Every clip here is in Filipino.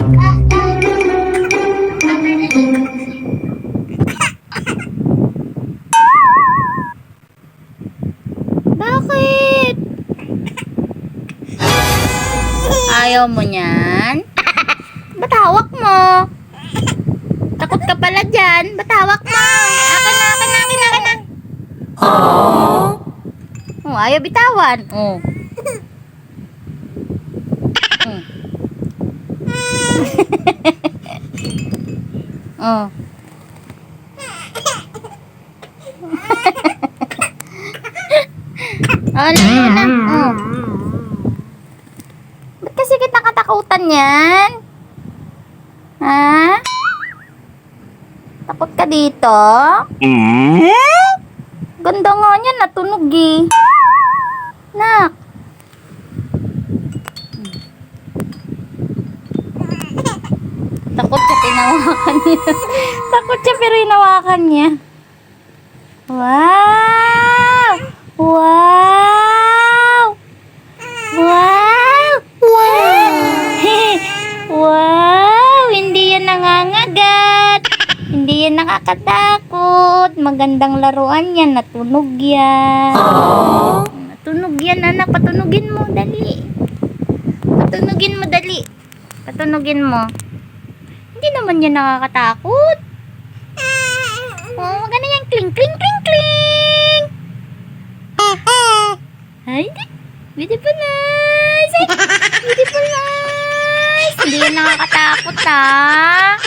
Bakit? Ayaw mo niyan? Ba't hawak mo? Takot ka pala dyan. Ba't hawak mo? Akin na, akin na, akin na, akin na. Oh, ayaw bitawan. Oh. Oh. Oh, na. Oh. Ba't kasi kita katakutan yan? Ha? Takot ka dito? Ganda nga niya, natunog eh. Nak. Takot siya, pinawakan niya. Takot siya, pero hinawakan niya. Wow! Wow! Wow! Wow! Wow! Hindi yan nangangagat. Hindi yan nakakatakot. Magandang laruan yan. Natunog yan. Natunog yan, anak. Patunugin mo, dali. Patunugin mo, dali. Patunugin mo. Hindi naman yan nakakatakot. Oh, maganda yan. Kling, kling, kling, kling. Ay, beautiful eyes. Ay, beautiful eyes. Hindi yan nakakatakot, ha.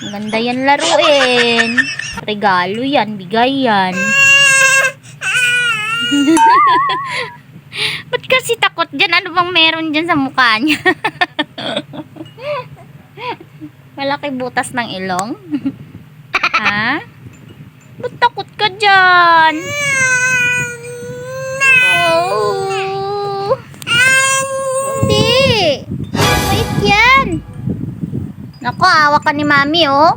Maganda yan laruin. Regalo yan, bigay yan. Ba't kasi takot dyan? Ano bang meron dyan sa mukha niya? Malaki butas ng ilong? Ha? Ba't takot ka dyan? Oh. Hindi. Wait yan. Naku, awa ka ni mami, oh.